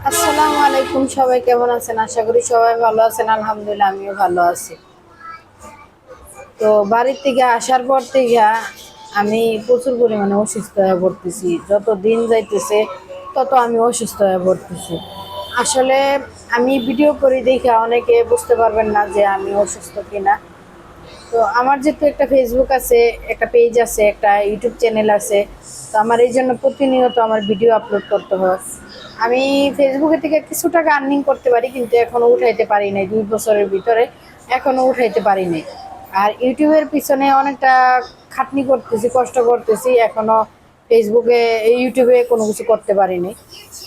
আসসালামু আলাইকুম, সবাই কেমন আছেন? আশা করি সবাই ভালো আছেন। আলহামদুলিল্লাহ, আমিও ভালো আছি। তো বাড়ির থেকে আসার পর থেকে আমি প্রচুর পরিমাণে অসুস্থ হয়ে পড়তেছি। যত দিন যাইতেছে তত আমি অসুস্থ হয়ে পড়তেছি। আসলে আমি ভিডিও করি দেখে অনেকে বুঝতে পারবেন না যে আমি অসুস্থ কিনা। তো আমার যেহেতু একটা ফেসবুক আছে, একটা পেজ আছে, একটা ইউটিউব চ্যানেল আছে, তো আমার এই জন্য প্রতিনিয়ত আমার ভিডিও আপলোড করতে হয়। আমি ফেসবুকে থেকে কিছু টাকা আর্নিং করতে পারি, কিন্তু এখনও উঠাইতে পারি নাই। 2 বছরের ভিতরে এখনও উঠাইতে পারি নাই। আর ইউটিউবের পিছনে অনেকটা খাটনি করতেছি, কষ্ট করতেছি, এখনও ফেসবুকে ইউটিউবে কোনো কিছু করতে পারিনি।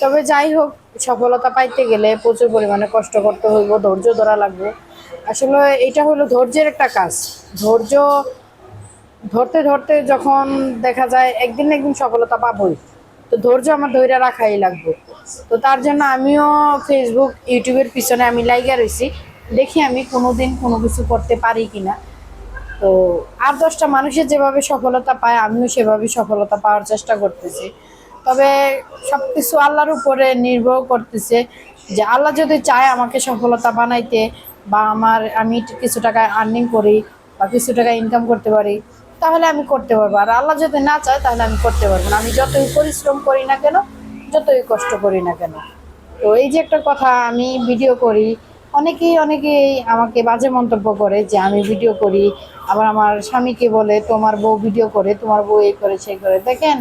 তবে যাই হোক, সফলতা পাইতে গেলে প্রচুর পরিমাণে কষ্ট করতে হইব, ধৈর্য ধরা লাগবে। আসলে এটা হলো ধৈর্যের একটা কাজ। ধৈর্য ধরতে ধরতে যখন দেখা যায় একদিন না একদিন সফলতা পাবোই, তো ধৈর্য আমার ধৈর্য রাখাই লাগবে। তো তার জন্য আমিও ফেসবুক ইউটিউবের পিছনে আমি লাইগা রয়েছি, দেখি আমি কোনোদিন কোনো কিছু করতে পারি কিনা। তো আর 10টা মানুষের যেভাবে সফলতা পায় আমিও সেভাবে সফলতা পাওয়ার চেষ্টা করতেছি। তবে সব কিছু আল্লাহর উপরে নির্ভর করতেছে, যে আল্লাহ যদি চায় আমাকে সফলতা বানাইতে, বা আমি কিছু টাকা আর্নিং করি বা কিছু টাকা ইনকাম করতে পারি, তাহলে আমি করতে পারবো। আর আল্লাহ যদি না চায় তাহলে আমি করতে পারবো না, আমি যতই পরিশ্রম করি না কেন, যতই কষ্ট করি না কেন। তো এই যে একটা কথা, আমি ভিডিও করি, অনেকেই আমাকে বাজে মন্তব্য করে যে আমি ভিডিও করি। আবার আমার স্বামীকে বলে, তোমার বউ ভিডিও করে, তোমার বউ এই করে সেই করে। দেখেন,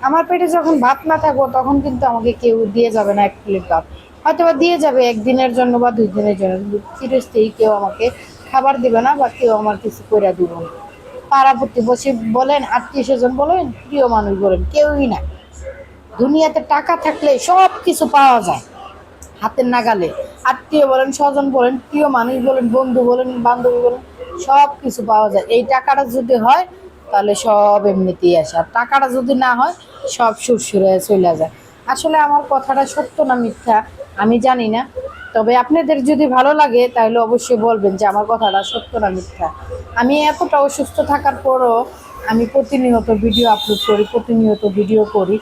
আমার পেটে যখন ভাত না থাকবো তখন কিন্তু আমাকে কেউ দিয়ে যাবে না এক প্লেট ভাত। হয়তো বা দিয়ে যাবে একদিনের জন্য বা 2 দিনের জন্য, কিন্তু চিরস্থায়ী কেউ আমাকে খাবার দিবে না, বা কেউ আমার কিছু করে দিব না। পাড়া প্রতিবেশী বলেন, আত্মীয় স্বজন বলেন, প্রিয় মানুষ বলেন, কেউই না। দুনিয়াতে টাকা থাকলে সব কিছু পাওয়া যায় হাতের নাগালে। আত্মীয় বলেন, স্বজন বলেন, প্রিয় মানুষ বলেন, বন্ধু বলেন, বান্ধবী বলেন, সব কিছু পাওয়া যায়। এই টাকাটা যদি হয় তাহলে সব এমনিতেই আসে, আর টাকাটা যদি না হয় সব সুরসুরে চলে যায়। আসলে আমার কথাটা সত্য না মিথ্যা আমি জানি না, তবে আপনাদের যদি ভালো লাগে তাহলে অবশ্যই বলবেন যে আমার কথাটা সত্য না মিথ্যা। আমি এতটা অসুস্থ থাকার পরও আমি প্রতিনিয়ত ভিডিও আপলোড করি, প্রতিনিয়ত ভিডিও করি।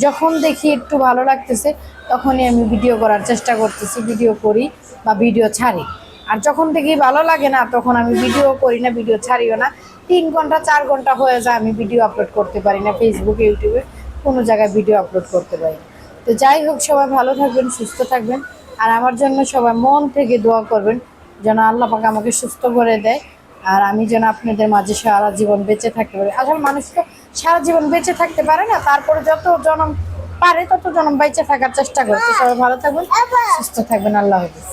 যখন দেখি একটু ভালো লাগতেছে তখনই আমি ভিডিও করার চেষ্টা করতেছি, ভিডিও করি বা ভিডিও ছাড়ি। আর যখন দেখি ভালো লাগে না তখন আমি ভিডিও করি না, ভিডিও ছাড়িও না। 3 ঘন্টা 4 ঘন্টা হয়ে যায় আমি ভিডিও আপলোড করতে পারি না, ফেসবুকে ইউটিউবে কোনো জায়গায় ভিডিও আপলোড করতে পারি না। তো যাই হোক, সবাই ভালো থাকবেন, সুস্থ থাকবেন। আর আমার জন্য সবাই মন থেকে দোয়া করবেন যেন আল্লাহ পাক আমাকে সুস্থ করে দেয়, আর আমি যেন আপনাদের মাঝে সারা জীবন বেঁচে থাকতে পারি। আসলে মানুষ তো সারা জীবন বেঁচে থাকতে পারে না, তারপরে যত জনম পারে তত জনম বেঁচে থাকার চেষ্টা করে। তো সবাই ভালো থাকবেন, সুস্থ থাকবেন। আল্লাহ হাফেজ।